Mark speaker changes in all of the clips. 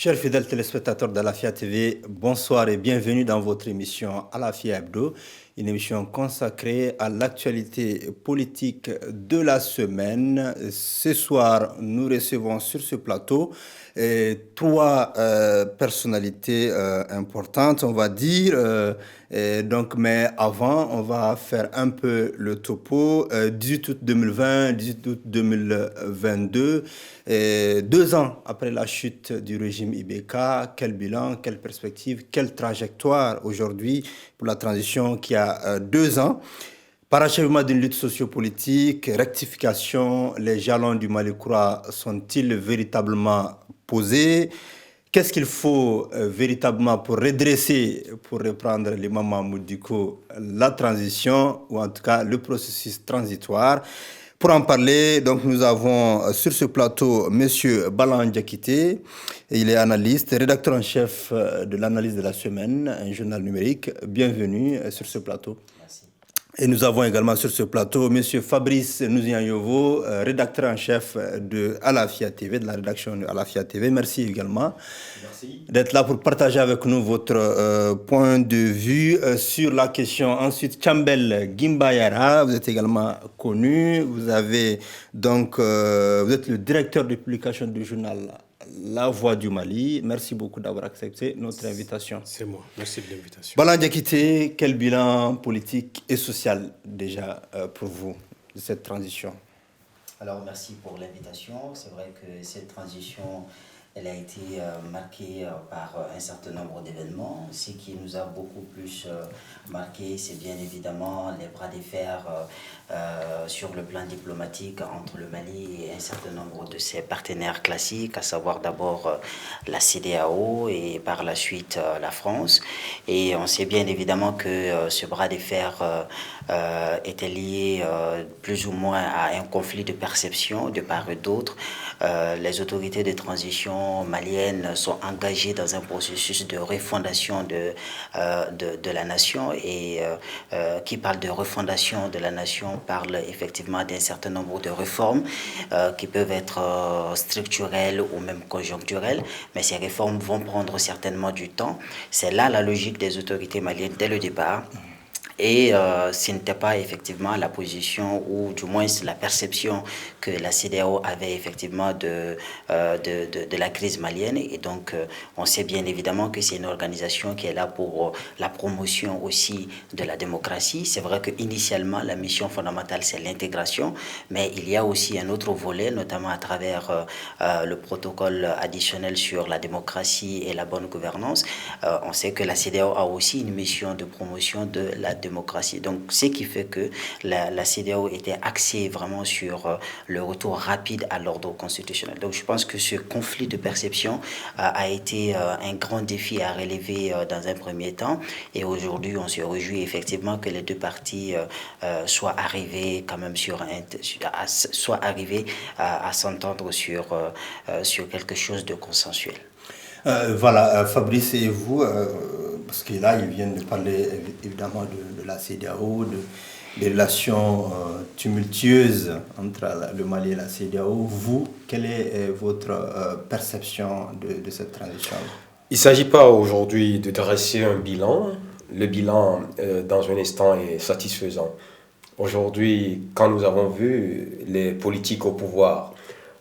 Speaker 1: Chers fidèles téléspectateurs d'Alafia TV, bonsoir et bienvenue dans votre émission Alafia Hebdo, une émission consacrée à l'actualité politique de la semaine. Ce soir, nous recevons sur ce plateau trois personnalités importantes, on va dire. Mais avant, on va faire un peu le topo. 18 août 2020, 18 août 2022, 2 ans après la chute du régime IBK, quel bilan, quelle perspective, quelle trajectoire aujourd'hui pour la transition qui a 2 ans. Parachèvement d'une lutte sociopolitique, rectification, les jalons du Mali-Koura sont-ils véritablement posés? Qu'est-ce qu'il faut véritablement pour redresser, pour reprendre l'imam Mahmoud Diko, la transition, ou en tout cas le processus transitoire? Pour en parler, donc, nous avons sur ce plateau M. Balan Diakité. Il est analyste, rédacteur en chef de l'analyse de la semaine, un journal numérique. Bienvenue sur ce plateau.
Speaker 2: Merci.
Speaker 1: Et nous avons également sur ce plateau M. Fabrice Nouzian-Yovo, rédacteur en chef de Alafia TV, de la rédaction de Alafia TV. Merci également d'être là pour partager avec nous votre point de vue sur la question. Ensuite, Chambel Gimbayara, vous êtes également connu. Vous avez donc, vous êtes le directeur de publication du journal La Voix du Mali. Merci beaucoup d'avoir accepté notre invitation.
Speaker 3: C'est moi. Merci de l'invitation.
Speaker 1: Balan Diakité, quel bilan politique et social déjà pour vous de cette transition?
Speaker 2: Alors, merci pour l'invitation. C'est vrai que cette transition, elle a été marquée par un certain nombre d'événements. Ce qui nous a beaucoup plus marqué, c'est bien évidemment les bras de fer sur le plan diplomatique entre le Mali et un certain nombre de ses partenaires classiques, à savoir d'abord la CEDEAO et par la suite la France. Et on sait bien évidemment que ce bras de fer était lié plus ou moins à un conflit de perception de part et d'autre. Les autorités de transition maliennes sont engagées dans un processus de refondation de la nation, et qui parle de refondation de la nation parle effectivement d'un certain nombre de réformes qui peuvent être structurelles ou même conjoncturelles, mais ces réformes vont prendre certainement du temps. C'est là la logique des autorités maliennes dès le départ. Et ce n'était pas effectivement la position, ou du moins la perception que la CEDEAO avait effectivement de la crise malienne. Et donc, on sait bien évidemment que c'est une organisation qui est là pour la promotion aussi de la démocratie. C'est vrai qu'initialement, la mission fondamentale, c'est l'intégration, mais il y a aussi un autre volet, notamment à travers le protocole additionnel sur la démocratie et la bonne gouvernance. On sait que la CEDEAO a aussi une mission de promotion de la démocratie. Donc, ce qui fait que la CEDEAO était axée vraiment sur le retour rapide à l'ordre constitutionnel. Donc, je pense que ce conflit de perception a été un grand défi à relever dans un premier temps. Et aujourd'hui, on se réjouit effectivement que les deux parties soient arrivées quand même à s'entendre sur quelque chose de consensuel.
Speaker 1: Voilà, Fabrice et vous, parce que là, ils viennent de parler évidemment de la CEDEAO, des relations tumultueuses entre le Mali et la CEDEAO. Vous, quelle est votre perception de cette transition?
Speaker 3: Il ne s'agit pas aujourd'hui de dresser un bilan. Le bilan, dans un instant, est satisfaisant. Aujourd'hui, quand nous avons vu les politiques au pouvoir,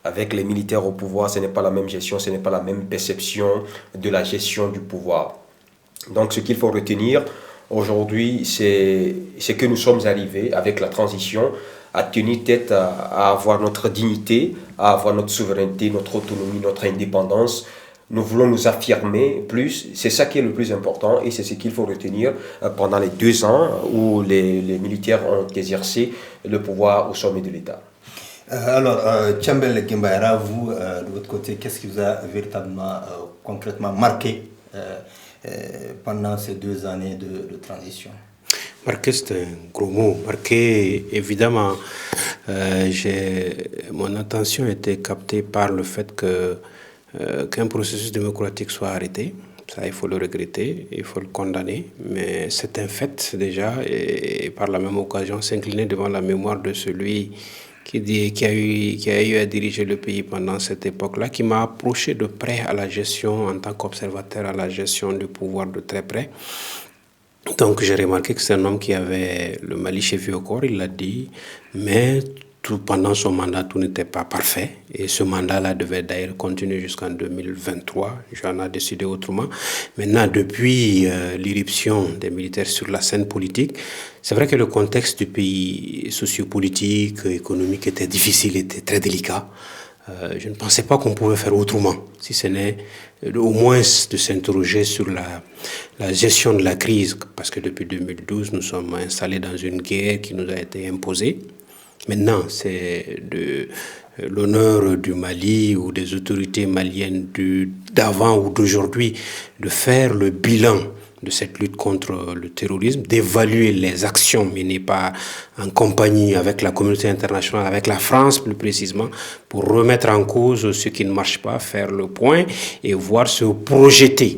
Speaker 3: avec les militaires au pouvoir, ce n'est pas la même gestion, ce n'est pas la même perception de la gestion du pouvoir. Donc ce qu'il faut retenir aujourd'hui, c'est que nous sommes arrivés avec la transition à tenir tête à avoir notre dignité, à avoir notre souveraineté, notre autonomie, notre indépendance. Nous voulons nous affirmer plus, c'est ça qui est le plus important, et c'est ce qu'il faut retenir pendant les 2 ans où les militaires ont exercé le pouvoir au sommet de l'État.
Speaker 1: Alors, Chambel Gimbayara, vous, de votre côté, qu'est-ce qui vous a véritablement, concrètement marqué pendant ces 2 années de transition?
Speaker 4: Marqué, c'est un gros mot. Marqué, évidemment, mon attention était captée par le fait qu'un processus démocratique soit arrêté. Ça, il faut le regretter, il faut le condamner, mais c'est un fait déjà, et par la même occasion s'incliner devant la mémoire de celui qui a eu à diriger le pays pendant cette époque-là, qui m'a approché de près à la gestion, en tant qu'observateur à la gestion du pouvoir de très près. Donc j'ai remarqué que c'est un homme qui avait le Mali chevillé au corps, il l'a dit, mais pendant son mandat, tout n'était pas parfait. Et ce mandat-là devait d'ailleurs continuer jusqu'en 2023. J'en ai décidé autrement. Maintenant, depuis l'irruption des militaires sur la scène politique, c'est vrai que le contexte du pays sociopolitique, économique était difficile, était très délicat. Je ne pensais pas qu'on pouvait faire autrement, si ce n'est au moins de s'interroger sur la gestion de la crise, parce que depuis 2012, nous sommes installés dans une guerre qui nous a été imposée. Maintenant, c'est de l'honneur du Mali ou des autorités maliennes d'avant ou d'aujourd'hui de faire le bilan de cette lutte contre le terrorisme, d'évaluer les actions menées en compagnie avec la communauté internationale, avec la France plus précisément, pour remettre en cause ce qui ne marche pas, faire le point et voir se projeter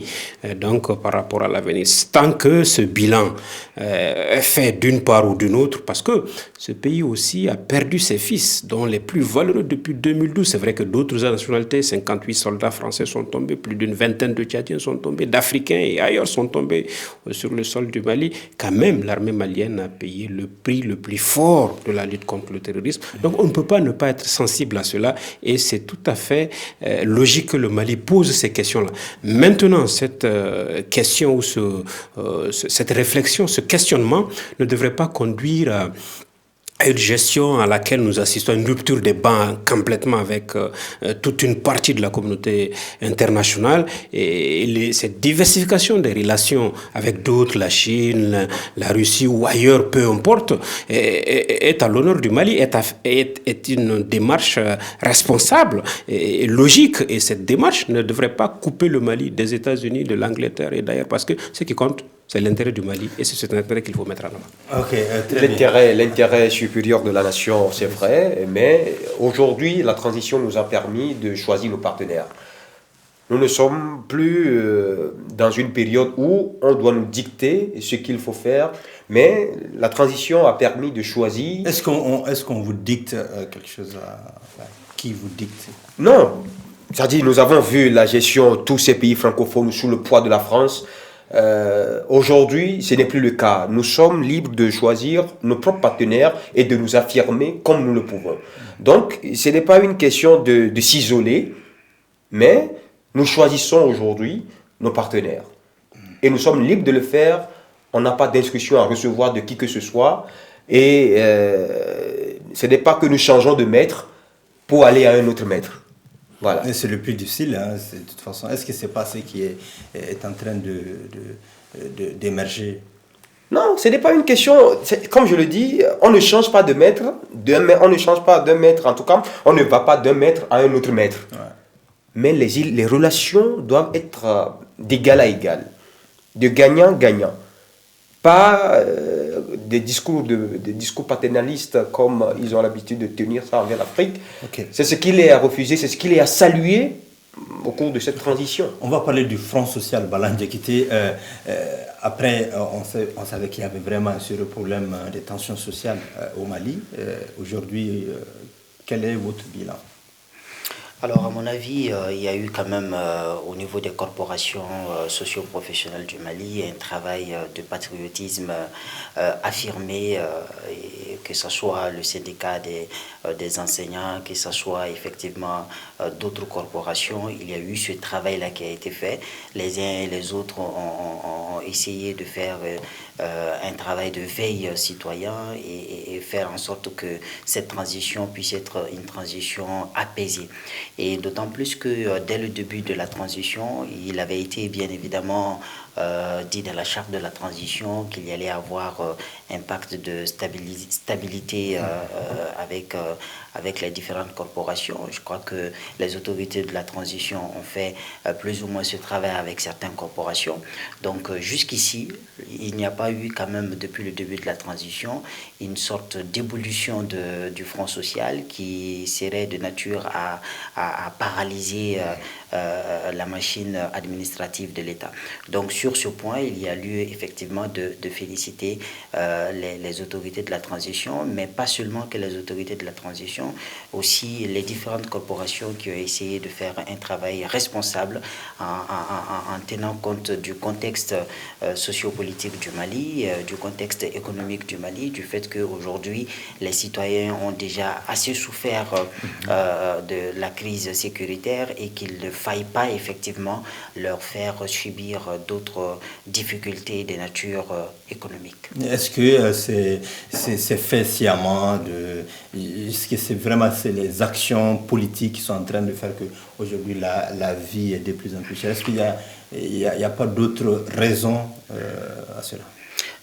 Speaker 4: donc par rapport à l'avenir. Tant que ce bilan est fait d'une part ou d'une autre, parce que ce pays aussi a perdu ses fils, dont les plus valeureux depuis 2012. C'est vrai que d'autres nationalités, 58 soldats français sont tombés, plus d'une vingtaine de Tchadiens sont tombés, d'Africains et ailleurs sont tombés sur le sol du Mali. Quand même, l'armée malienne a payé le prix le plus fort de la lutte contre le terrorisme. Donc on ne peut pas ne pas être sensible à cela et c'est tout à fait logique que le Mali pose ces questions-là. Maintenant, cette question ou cette réflexion, ce questionnement ne devrait pas conduire à une gestion à laquelle nous assistons à une rupture des bancs complètement avec toute une partie de la communauté internationale et cette diversification des relations avec d'autres, la Chine, la Russie ou ailleurs, peu importe, est à l'honneur du Mali, est une démarche responsable et logique. Et cette démarche ne devrait pas couper le Mali des États-Unis, de l'Angleterre et d'ailleurs, parce que ce qui compte, c'est l'intérêt du Mali et c'est cet intérêt qu'il faut mettre en avant.
Speaker 3: L'intérêt supérieur de la nation, c'est vrai, mais aujourd'hui, la transition nous a permis de choisir nos partenaires. Nous ne sommes plus dans une période où on doit nous dicter ce qu'il faut faire, mais la transition a permis de choisir.
Speaker 1: Est-ce qu'on vous dicte quelque chose qui vous dicte?
Speaker 3: Non, c'est-à-dire nous avons vu la gestion de tous ces pays francophones sous le poids de la France. Aujourd'hui, ce n'est plus le cas. Nous sommes libres de choisir nos propres partenaires et de nous affirmer comme nous le pouvons. Donc, ce n'est pas une question de s'isoler, mais nous choisissons aujourd'hui nos partenaires. Et nous sommes libres de le faire. On n'a pas d'instruction à recevoir de qui que ce soit. Et ce n'est pas que nous changeons de maître pour aller à un autre maître. Voilà.
Speaker 1: C'est le plus difficile, hein, de toute façon. Est-ce que c'est pas ce qui est en train d'émerger?
Speaker 3: Non, ce n'est pas une question. Comme je le dis, on ne change pas de maître. On ne change pas d'un maître. En tout cas, on ne va pas d'un maître à un autre maître. Ouais. Mais les relations doivent être d'égal à égal, de gagnant-gagnant. Pas des discours paternalistes comme ils ont l'habitude de tenir ça envers l'Afrique. Okay. C'est ce qu'il est à refuser, c'est ce qu'il est à saluer au cours de cette transition.
Speaker 1: On va parler du Front social Balan Diakité. Après, on savait qu'il y avait vraiment sur le problème des tensions sociales au Mali. Aujourd'hui, quel est votre bilan?
Speaker 2: Alors, à mon avis, il y a eu quand même, au niveau des corporations socio-professionnelles du Mali, un travail de patriotisme affirmé, et que ce soit le syndicat des enseignants, que ce soit effectivement d'autres corporations. Il y a eu ce travail-là qui a été fait. Les uns et les autres ont essayé de faire un travail de veille citoyen et faire en sorte que cette transition puisse être une transition apaisée. Et d'autant plus que dès le début de la transition, il avait été bien évidemment dit dans la charte de la transition qu'il y allait avoir un pacte de stabilité avec les différentes corporations. Je crois que les autorités de la transition ont fait plus ou moins ce travail avec certaines corporations. Donc jusqu'ici, il n'y a pas eu quand même, depuis le début de la transition, une sorte d'évolution du front social qui serait de nature à paralyser la machine administrative de l'État. Donc sur ce point, il y a lieu effectivement de féliciter les autorités de la transition, mais pas seulement que les autorités de la transition, aussi les différentes corporations qui ont essayé de faire un travail responsable en tenant compte du contexte sociopolitique du Mali, du contexte économique du Mali, du fait qu'aujourd'hui les citoyens ont déjà assez souffert de la crise sécuritaire et qu'il ne faille pas effectivement leur faire subir d'autres difficultés de nature économique.
Speaker 1: Est-ce que c'est fait sciemment est-ce que c'est vraiment les actions politiques qui sont en train de faire qu'aujourd'hui la vie est de plus en plus chère? Est-ce qu'il n'y a pas d'autres raisons à cela?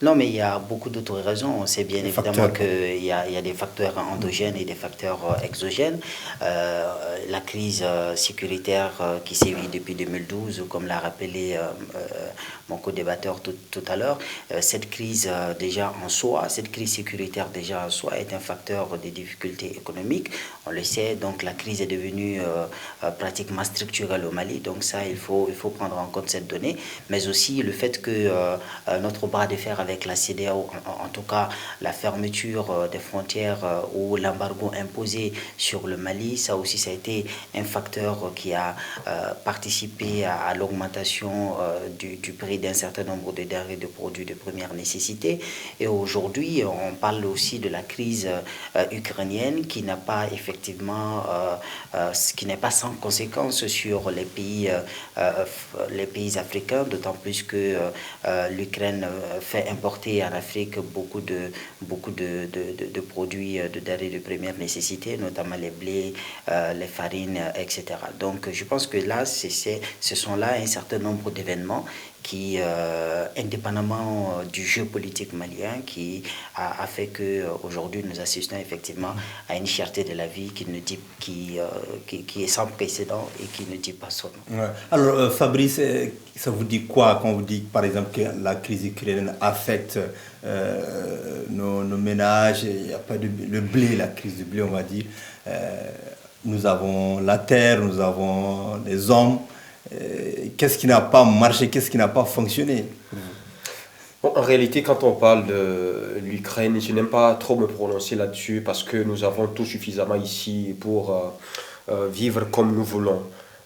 Speaker 2: Non, mais il y a beaucoup d'autres raisons. On sait bien évidemment qu'il y a des facteurs endogènes et des facteurs exogènes. La crise sécuritaire qui sévit depuis 2012, comme l'a rappelé mon co-débatteur tout à l'heure, cette crise déjà en soi, cette crise sécuritaire déjà en soi est un facteur de difficultés économiques. On le sait, donc la crise est devenue pratiquement structurelle au Mali. Donc ça, il faut prendre en compte cette donnée. Mais aussi le fait que notre bras de fer avec la CEDEAO, en tout cas la fermeture des frontières ou l'embargo imposé sur le Mali, ça aussi ça a été un facteur qui a participé à l'augmentation du prix d'un certain nombre de denrées de produits de première nécessité. Et aujourd'hui, on parle aussi de la crise ukrainienne qui n'a pas effectivement, qui n'est pas sans conséquence sur les pays africains, d'autant plus que l'Ukraine fait importer en Afrique beaucoup de produits de denrées de première nécessité, notamment les blés, les farines, etc. Donc je pense que là, ce sont là un certain nombre d'événements qui, indépendamment du jeu politique malien, qui a fait qu'aujourd'hui nous assistons effectivement à une cherté de la vie qui est sans précédent et qui ne dit pas son nom.
Speaker 1: Ouais. Alors Fabrice, ça vous dit quoi quand vous dites par exemple que la crise ukrainienne affecte nos ménages, il n'y a pas le blé, la crise du blé on va dire, nous avons la terre, nous avons les hommes. Qu'est-ce qui n'a pas marché, qu'est-ce qui n'a pas fonctionné?
Speaker 3: Bon, en réalité, quand on parle de l'Ukraine, je n'aime pas trop me prononcer là-dessus parce que nous avons tout suffisamment ici pour vivre comme nous voulons.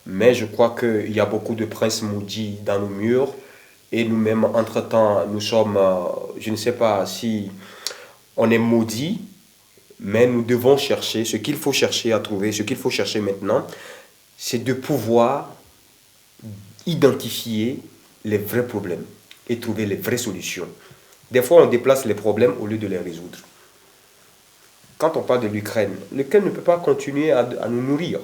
Speaker 3: Mais je crois qu'il y a beaucoup de princes maudits dans nos murs et nous-mêmes, entre-temps, nous sommes, je ne sais pas si on est maudits, mais nous devons chercher, ce qu'il faut chercher à trouver, ce qu'il faut chercher maintenant, c'est de pouvoir identifier les vrais problèmes et trouver les vraies solutions. Des fois, on déplace les problèmes au lieu de les résoudre. Quand on parle de l'Ukraine ne peut pas continuer à nous nourrir.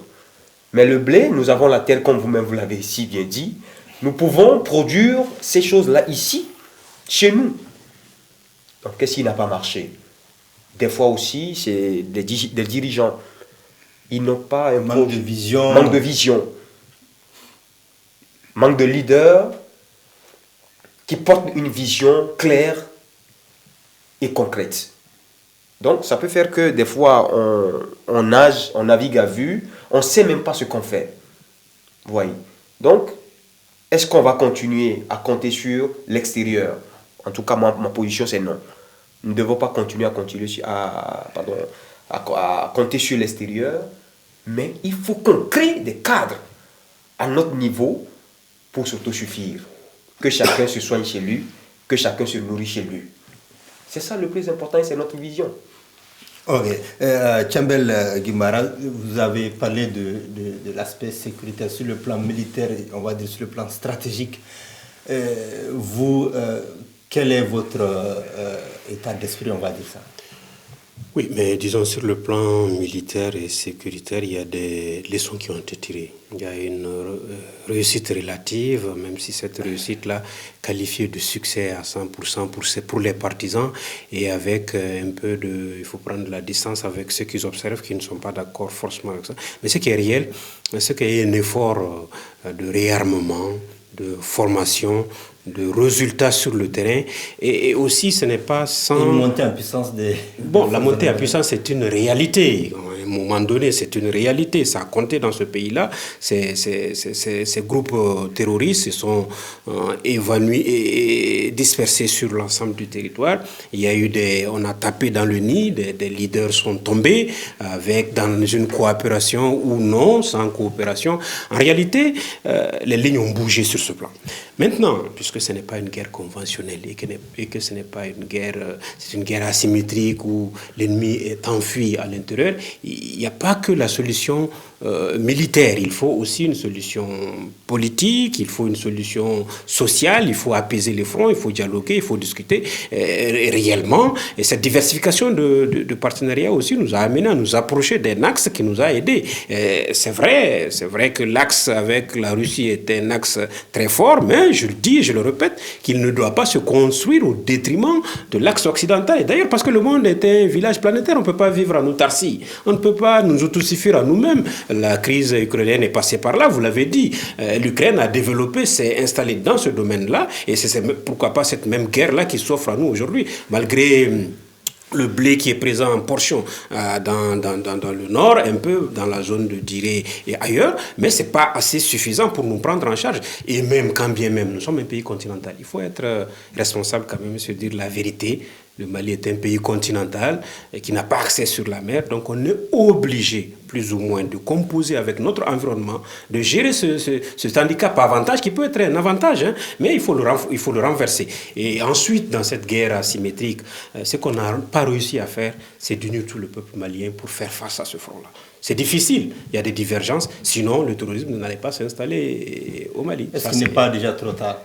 Speaker 3: Mais le blé, nous avons la terre, comme vous-même vous l'avez si bien dit. Nous pouvons produire ces choses-là ici, chez nous. Donc, qu'est-ce qui n'a pas marché? Des fois aussi, c'est des dirigeants. Ils n'ont pas un
Speaker 1: manque de vision.
Speaker 3: Manque de vision. Manque de leaders qui portent une vision claire et concrète. Donc, ça peut faire que des fois, on nage, on navigue à vue, on ne sait même pas ce qu'on fait. Vous voyez. Donc, est-ce qu'on va continuer à compter sur l'extérieur? En tout cas, ma position, c'est non. Nous ne devons pas continuer à compter sur l'extérieur, mais il faut qu'on crée des cadres à notre niveau pour s'autosuffire. Que chacun se soigne chez lui, que chacun se nourrit chez lui. C'est ça le plus important et c'est notre vision.
Speaker 1: Ok. Thiambel Guimara, vous avez parlé de l'aspect sécuritaire sur le plan militaire et on va dire sur le plan stratégique. Vous, quel est votre état d'esprit, on va dire ça?
Speaker 4: Oui, mais disons sur le plan militaire et sécuritaire, il y a des leçons qui ont été tirées. Il y a une réussite relative, même si cette réussite-là qualifiée de succès à 100% pour les partisans et avec un peu de... Il faut prendre la distance avec ceux qui observent, qui ne sont pas d'accord forcément avec ça. Mais ce qui est réel, c'est qu'il y a un effort de réarmement, de formation, de résultats sur le terrain. Et aussi, ce n'est pas sans...
Speaker 1: Une montée en puissance des...
Speaker 4: Bon, la montée en puissance, c'est une réalité. À un moment donné, c'est une réalité. Ça a compté dans ce pays-là. Ces groupes terroristes se sont évanouis et dispersés sur l'ensemble du territoire. Il y a eu on a tapé dans le nid, des leaders sont tombés dans une coopération ou non, sans coopération. En réalité, les lignes ont bougé sur ce plan. Maintenant, puisque ce n'est pas une guerre conventionnelle et que ce n'est pas une guerre, c'est une guerre asymétrique où l'ennemi est enfui à l'intérieur, il n'y a pas que la solution militaire, il faut aussi une solution politique, il faut une solution sociale, il faut apaiser les fronts, il faut dialoguer, il faut discuter réellement. Et cette diversification de partenariats aussi nous a amené à nous approcher d'un axe qui nous a aidés. C'est vrai que l'axe avec la Russie est un axe très fort, mais je le dis et je le répète, qu'il ne doit pas se construire au détriment de l'axe occidental. Et d'ailleurs, parce que le monde est un village planétaire, on ne peut pas vivre en autarcie, on ne peut pas nous autosuffire à nous-mêmes. La crise ukrainienne est passée par là, vous l'avez dit. L'Ukraine a développé, s'est installée dans ce domaine-là, et c'est pourquoi pas cette même guerre-là qui s'offre à nous aujourd'hui, malgré le blé qui est présent en portion dans le nord, un peu dans la zone de Diré et ailleurs, mais ce n'est pas assez suffisant pour nous prendre en charge. Et même, quand bien même, nous sommes un pays continental, il faut être responsable quand même, se dire la vérité. Le Mali est un pays continental qui n'a pas accès sur la mer, donc on est obligé, plus ou moins, de composer avec notre environnement, de gérer cet handicap avantage qui peut être un avantage, hein, mais il faut le renverser. Et ensuite, dans cette guerre asymétrique, ce qu'on n'a pas réussi à faire, c'est d'unir tout le peuple malien pour faire face à ce front-là. C'est difficile, il y a des divergences, sinon le terrorisme n'allait pas s'installer au Mali.
Speaker 1: Est-ce qu'il n'est pas déjà trop tard ?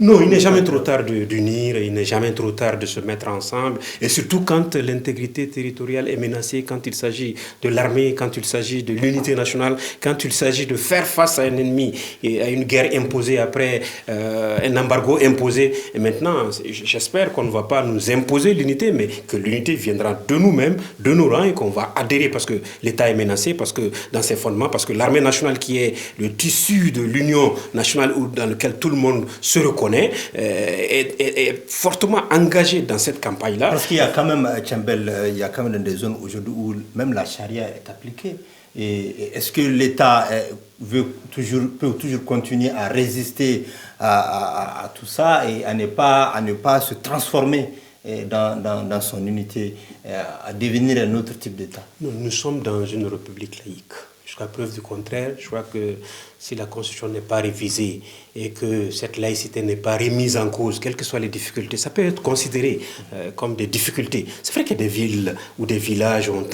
Speaker 4: Non, il n'est jamais trop tard d'unir, il n'est jamais trop tard de se mettre ensemble. Et surtout quand l'intégrité territoriale est menacée, quand il s'agit de l'armée, quand il s'agit de l'unité nationale, quand il s'agit de faire face à un ennemi et à une guerre imposée après un embargo imposé. Et maintenant, j'espère qu'on ne va pas nous imposer l'unité, mais que l'unité viendra de nous-mêmes, de nos rangs, et qu'on va adhérer parce que l'État est menacé, parce que dans ses fondements, parce que l'armée nationale qui est le tissu de l'union nationale dans lequel tout le monde se reconnaît, est fortement engagé dans cette campagne-là.
Speaker 1: Parce qu'il y a quand même, Tchambel, il y a quand même des zones aujourd'hui où même la charia est appliquée. Et est-ce que l'État peut toujours continuer à résister à tout ça et à ne pas se transformer dans son unité, à devenir un autre type d'État?
Speaker 4: Nous sommes dans une république laïque. Jusqu'à preuve du contraire, je crois que si la Constitution n'est pas révisée et que cette laïcité n'est pas remise en cause, quelles que soient les difficultés, ça peut être considéré comme des difficultés. C'est vrai qu'il y a des villes ou des villages ont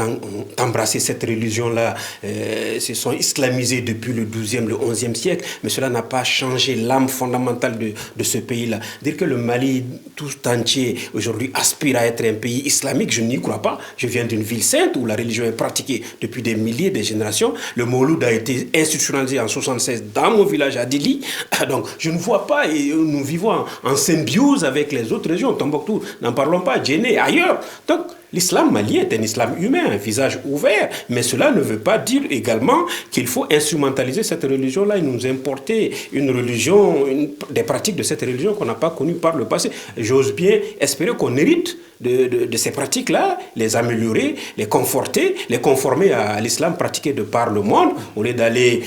Speaker 4: embrassé cette religion-là, se sont islamisés depuis le XIIe, le XIe siècle, mais cela n'a pas changé l'âme fondamentale de ce pays-là. Dire que le Mali tout entier aujourd'hui aspire à être un pays islamique, je n'y crois pas. Je viens d'une ville sainte où la religion est pratiquée depuis des milliers de générations. Le Mouloud a été institutionnalisé en 1976 dans mon village à Dili. Donc, je ne vois pas, et nous vivons en symbiose avec les autres régions, Tombouctou, n'en parlons pas, Djenné, ailleurs. Donc, l'islam malien est un islam humain, un visage ouvert, mais cela ne veut pas dire également qu'il faut instrumentaliser cette religion-là et nous importer une religion, des pratiques de cette religion qu'on n'a pas connues par le passé. J'ose bien espérer qu'on hérite de ces pratiques-là, les améliorer, les conforter, les conformer à l'islam pratiqué de par le monde, au lieu d'aller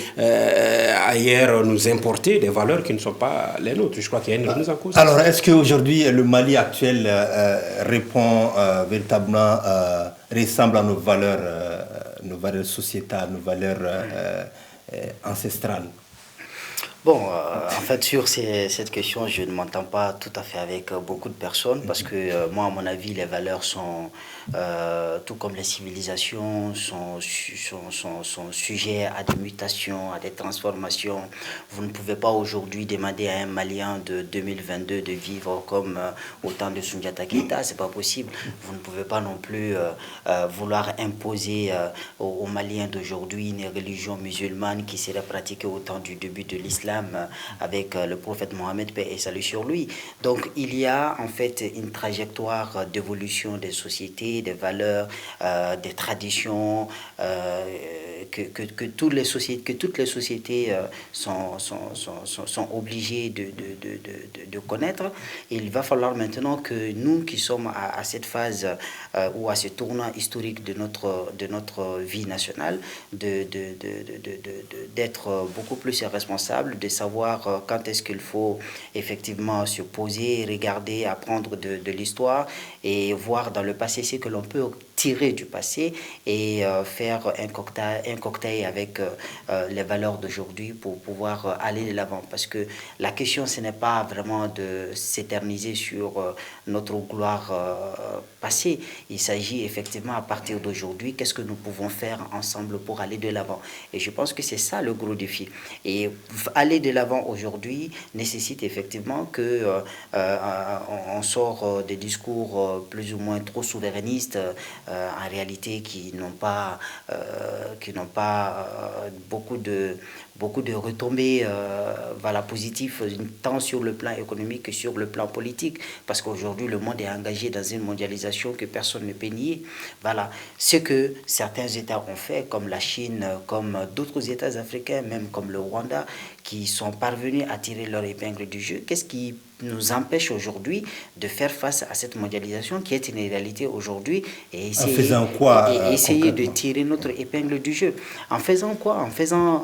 Speaker 4: ailleurs nous importer des valeurs qui ne sont pas les nôtres. Je crois qu'il y a une remise en cause.
Speaker 1: Alors, est-ce qu'aujourd'hui, le Mali actuel répond véritablement, ressemble à nos valeurs sociétales, nos valeurs ancestrales?
Speaker 2: Bon, en fait, sur cette question, je ne m'entends pas tout à fait avec beaucoup de personnes parce que moi, à mon avis, les valeurs sont, tout comme les civilisations, sont sujets à des mutations, à des transformations. Vous ne pouvez pas aujourd'hui demander à un Malien de 2022 de vivre comme au temps de Soundiata Keïta, c'est pas possible. Vous ne pouvez pas non plus vouloir imposer aux Maliens d'aujourd'hui une religion musulmane qui serait pratiquée au temps du début de l'islam avec le prophète Mohammed, paix et salut sur lui. Donc il y a en fait une trajectoire d'évolution des sociétés, des valeurs, des traditions que toutes les sociétés sont obligées de connaître. Et il va falloir maintenant que nous qui sommes à cette phase ou à ce tournant historique de notre vie nationale, d'être beaucoup plus responsables, de savoir quand est-ce qu'il faut effectivement se poser, regarder, apprendre de l'histoire et voir dans le passé ce que l'on peut tirer du passé et faire un cocktail avec les valeurs d'aujourd'hui pour pouvoir aller de l'avant. Parce que la question, ce n'est pas vraiment de s'éterniser sur notre gloire passée. Il s'agit effectivement à partir d'aujourd'hui, qu'est-ce que nous pouvons faire ensemble pour aller de l'avant. Et je pense que c'est ça le gros défi. Et aller de l'avant aujourd'hui nécessite effectivement que on sort des discours plus ou moins trop souverainistes, en réalité qui n'ont pas beaucoup de retombées voilà, positives, tant sur le plan économique que sur le plan politique, parce qu'aujourd'hui le monde est engagé dans une mondialisation que personne ne peut nier. Voilà, ce que certains États ont fait, comme la Chine, comme d'autres États africains, même comme le Rwanda, qui sont parvenus à tirer leur épingle du jeu. Qu'est-ce qui nous empêche aujourd'hui de faire face à cette mondialisation qui est une réalité aujourd'hui et essayer de tirer notre épingle du jeu. En faisant quoi?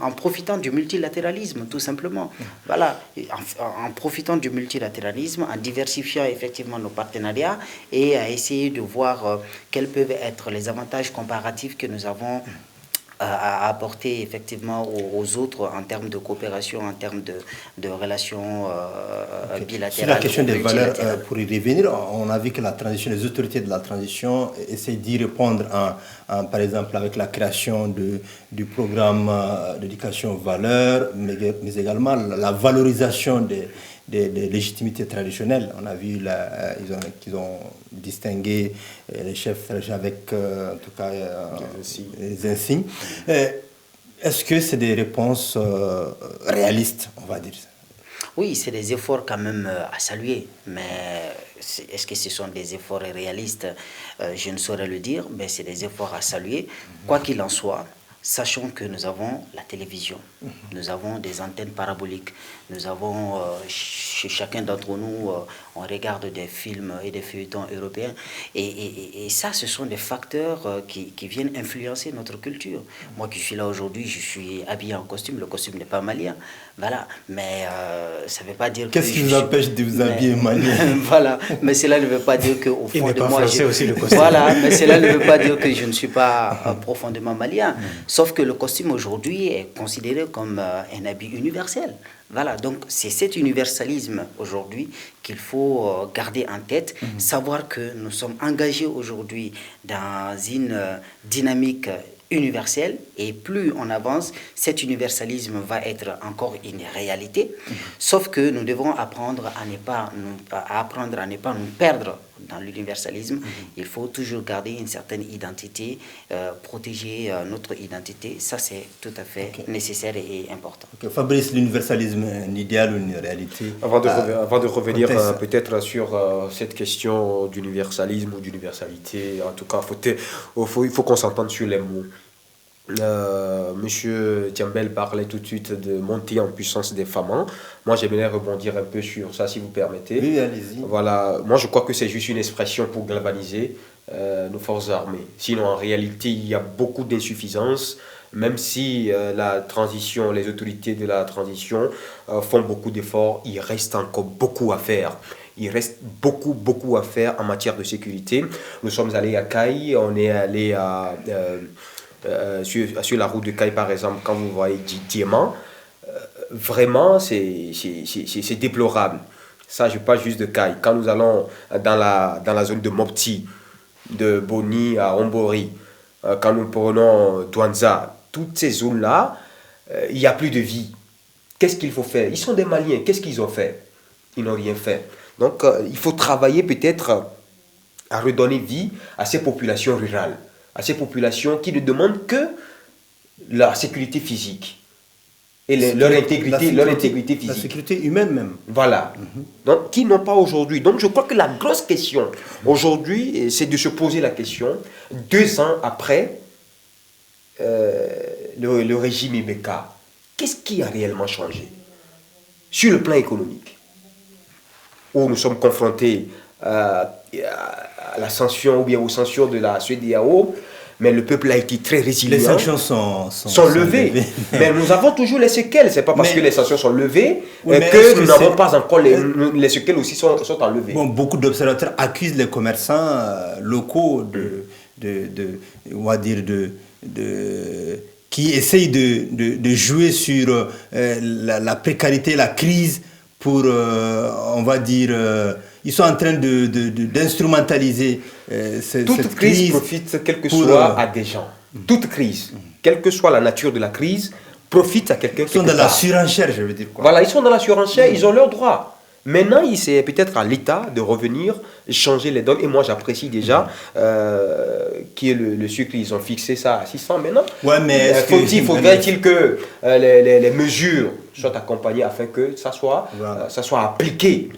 Speaker 2: En profitant du multilatéralisme, tout simplement. Voilà, en profitant du multilatéralisme, en diversifiant effectivement nos partenariats et à essayer de voir quels peuvent être les avantages comparatifs que nous avons à apporter effectivement aux autres en termes de coopération, en termes de relations bilatérales.
Speaker 1: Sur la question des valeurs, pour y revenir, on a vu que les autorités de la transition essaient d'y répondre par exemple avec la création du programme d'éducation aux valeurs, mais également la valorisation des légitimités traditionnelles. On a vu qu'ils ont distingué les chefs avec, en tout cas, les insignes. Est-ce que c'est des réponses réalistes, on va dire?
Speaker 2: Oui, c'est des efforts quand même à saluer, mais est-ce que ce sont des efforts réalistes? Je ne saurais le dire, mais c'est des efforts à saluer. Quoi qu'il en soit, sachons que nous avons la télévision, nous avons des antennes paraboliques, nous avons, chez chacun d'entre nous, on regarde des films et des feuilletons européens. Et ça, ce sont des facteurs qui viennent influencer notre culture. Moi qui suis là aujourd'hui, je suis habillé en costume, le costume n'est pas malien. Voilà, mais ça ne veut pas dire que...
Speaker 1: Qu'est-ce qui vous empêche de vous habiller malien?
Speaker 2: Voilà, mais cela ne veut pas dire qu'au fond de moi...
Speaker 4: aussi, le costume.
Speaker 2: Voilà, mais cela ne veut pas dire que je ne suis pas profondément malien. Sauf que le costume aujourd'hui est considéré comme un habit universel. Voilà, donc c'est cet universalisme aujourd'hui qu'il faut garder en tête, savoir que nous sommes engagés aujourd'hui dans une dynamique universelle et plus on avance, cet universalisme va être encore une réalité, sauf que nous devons apprendre à ne pas nous perdre dans l'universalisme. Il faut toujours garder une certaine identité, protéger notre identité, ça c'est tout à fait nécessaire et important.
Speaker 1: Fabrice, l'universalisme est un idéal ou une réalité?
Speaker 3: Avant de revenir peut-être sur cette question d'universalisme ou d'universalité, en tout cas, il faut qu'on s'entende sur les mots. Monsieur Diambel parlait tout de suite de monter en puissance des femmes. Moi, j'aimerais rebondir un peu sur ça, si vous permettez.
Speaker 1: Oui, allez-y.
Speaker 3: Voilà, moi, je crois que c'est juste une expression pour galvaniser nos forces armées. Sinon, en réalité, il y a beaucoup d'insuffisances, même si la transition, les autorités de la transition font beaucoup d'efforts, il reste encore beaucoup à faire. Il reste beaucoup à faire en matière de sécurité. Nous sommes allés à Caille, on est allé sur la route de Caille, par exemple, quand vous voyez Diamant, vraiment, c'est déplorable. Ça, je parle juste de Caille. Quand nous allons dans la zone de Mopti, de Boni à Ombori, quand nous prenons Douanza, toutes ces zones-là, il n'y a plus de vie. Qu'est-ce qu'il faut faire? Ils sont des Maliens, qu'est-ce qu'ils ont fait? Ils n'ont rien fait. Donc, il faut travailler peut-être à redonner vie à ces populations rurales, à ces populations qui ne demandent que la sécurité physique et leur intégrité physique.
Speaker 1: La sécurité humaine même.
Speaker 3: Voilà. Donc, qui n'ont pas aujourd'hui. Donc, je crois que la grosse question aujourd'hui, c'est de se poser la question, 2 ans après le régime Ibeka, qu'est-ce qui a réellement changé sur le plan économique, où nous sommes confrontés à la sanction ou bien aux sanctions de la CEDEAO, mais le peuple a été très résilient.
Speaker 1: Les sanctions sont
Speaker 3: levées. Mais nous avons toujours les séquelles. Ce n'est pas parce que les sanctions sont levées
Speaker 1: que
Speaker 3: nous n'avons pas encore les séquelles aussi sont enlevées.
Speaker 1: Bon, beaucoup d'observateurs accusent les commerçants locaux on va dire qui essayent de jouer sur la précarité, la crise pour, on va dire, ils sont en train d'instrumentaliser
Speaker 3: toute crise profite, quel que soit, à des gens. Toute crise, quelle que soit la nature de la crise, profite à quelqu'un.
Speaker 1: Ils sont dans la surenchère, je veux dire.
Speaker 3: Voilà, ils sont dans la surenchère, ils ont leurs droits. Maintenant, c'est peut-être à l'État de revenir, changer les donnes. Et moi, j'apprécie déjà qui est le sucre, ils ont fixé ça à 600 maintenant.
Speaker 1: Ouais, mais
Speaker 3: faudrait-il que les mesures soient accompagnées afin que ça soit appliqué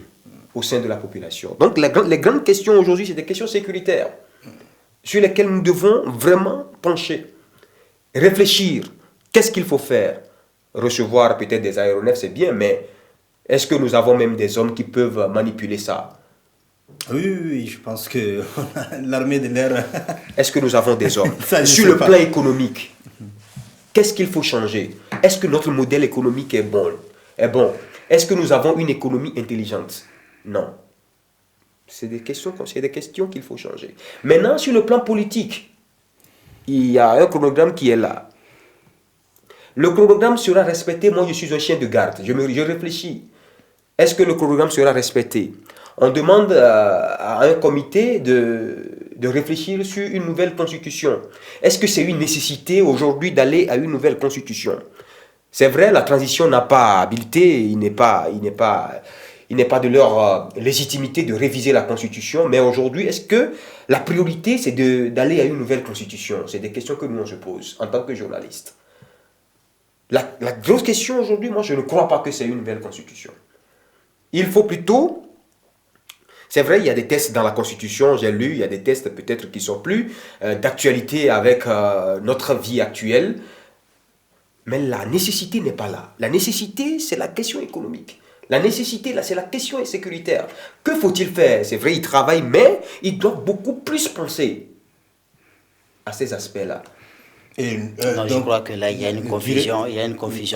Speaker 3: au sein de la population. Donc, les grandes questions aujourd'hui, c'est des questions sécuritaires sur lesquelles nous devons vraiment pencher, réfléchir. Qu'est-ce qu'il faut faire? Recevoir peut-être des aéronefs, c'est bien, mais est-ce que nous avons même des hommes qui peuvent manipuler ça?
Speaker 1: Oui, je pense que l'armée de l'air...
Speaker 3: Est-ce que nous avons des hommes?
Speaker 1: Ça,
Speaker 3: sur le plan économique, qu'est-ce qu'il faut changer? Est-ce que notre modèle économique est bon? Est-ce que nous avons une économie intelligente? Non. C'est des questions qu'il faut changer. Maintenant, sur le plan politique, il y a un chronogramme qui est là. Le chronogramme sera respecté. Moi, je suis un chien de garde. Je réfléchis. Est-ce que le chronogramme sera respecté? On demande à un comité de réfléchir sur une nouvelle constitution. Est-ce que c'est une nécessité aujourd'hui d'aller à une nouvelle constitution? C'est vrai, la transition n'a pas habilité, il n'est pas de leur légitimité de réviser la constitution, mais aujourd'hui, est-ce que la priorité, c'est d'aller à une nouvelle constitution? C'est des questions que nous, on se pose en tant que journalistes. La grosse question aujourd'hui, moi, je ne crois pas que c'est une nouvelle constitution. Il faut plutôt... C'est vrai, il y a des tests dans la Constitution, j'ai lu, il y a des tests peut-être qui sont plus d'actualité avec notre vie actuelle, mais la nécessité n'est pas là. La nécessité, c'est la question économique. La nécessité, là, c'est la question sécuritaire. Que faut-il faire? C'est vrai, ils travaillent, mais ils doivent beaucoup plus penser à ces aspects-là.
Speaker 2: Non, je crois que là, il y a une confusion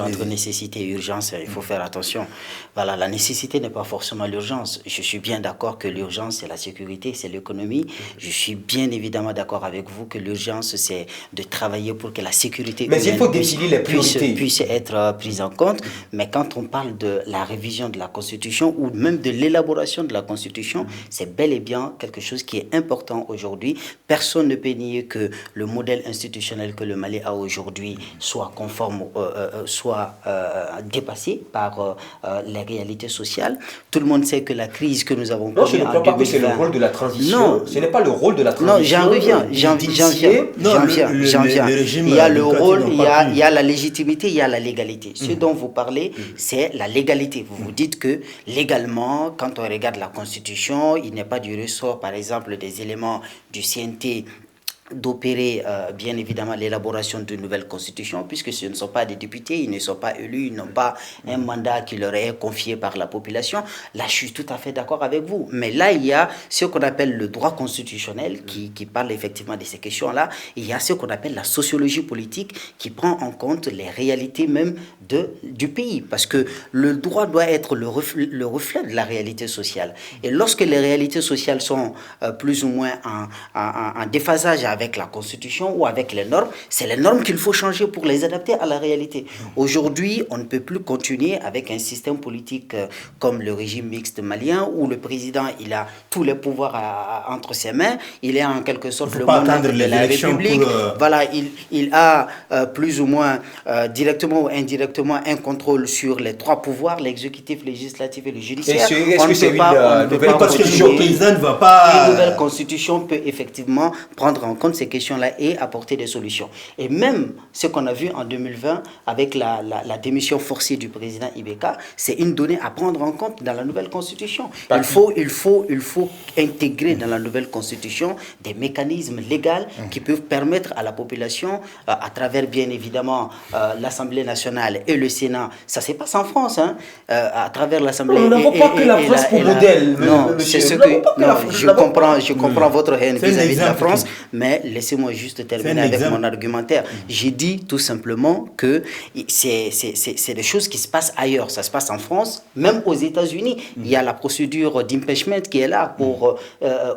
Speaker 2: entre nécessité et urgence. Il faut faire attention. Voilà, la nécessité n'est pas forcément l'urgence. Je suis bien d'accord que l'urgence, c'est la sécurité, c'est l'économie. Je suis bien évidemment d'accord avec vous que l'urgence, c'est de travailler pour que la sécurité puisse être prise en compte. Mais quand on parle de la révision de la Constitution ou même de l'élaboration de la Constitution, c'est bel et bien quelque chose qui est important aujourd'hui. Personne ne peut nier que le modèle institutionnel que le Mali a aujourd'hui soit conforme, soit dépassé par les réalités sociales. Tout le monde sait que la crise que nous avons
Speaker 3: connue en 2020... Non, je ne crois pas que c'est le rôle de la transition. Non. Ce n'est pas le rôle de la transition.
Speaker 2: Non, j'en viens. Il y a le rôle, il y a la légitimité, il y a la légalité. Ce dont vous parlez, c'est la légalité. Vous vous dites que légalement, quand on regarde la Constitution, il n'est pas du ressort, par exemple, des éléments du CNT d'opérer bien évidemment l'élaboration d'une nouvelle constitution, puisque ce ne sont pas des députés, ils ne sont pas élus, ils n'ont pas un mandat qui leur est confié par la population. Là, je suis tout à fait d'accord avec vous. Mais là, il y a ce qu'on appelle le droit constitutionnel qui parle effectivement de ces questions-là. Il y a ce qu'on appelle la sociologie politique qui prend en compte les réalités même du pays, parce que le droit doit être le reflet de la réalité sociale. Et lorsque les réalités sociales sont plus ou moins en déphasage avec la Constitution ou avec les normes, c'est les normes qu'il faut changer pour les adapter à la réalité. Aujourd'hui, on ne peut plus continuer avec un système politique comme le régime mixte malien, où le président il a tous les pouvoirs entre ses mains, il est en quelque sorte le monarque de la République. Voilà, il a plus ou moins directement ou indirectement un contrôle sur les trois pouvoirs, l'exécutif, législatif et le judiciaire.
Speaker 3: Est-ce que c'est une nouvelle
Speaker 1: constitution? Le président ne va pas...
Speaker 2: Une nouvelle constitution peut effectivement prendre en compte ces questions-là et apporter des solutions. Et même ce qu'on a vu en 2020 avec la démission forcée du président Ibeka, c'est une donnée à prendre en compte dans la nouvelle constitution. Il faut intégrer dans la nouvelle constitution des mécanismes légaux qui peuvent permettre à la population, à travers bien évidemment l'Assemblée nationale et le Sénat, ça se passe en France, à travers l'Assemblée.
Speaker 3: Nous n'avons pas que la France pour modèle.
Speaker 2: Non, c'est ce que je comprends votre haine vis-à-vis de la France, mais laissez-moi juste terminer avec mon argumentaire. J'ai dit tout simplement que c'est des choses qui se passent ailleurs. Ça se passe en France, même aux États-Unis. Il y a la procédure d'impeachment qui est là pour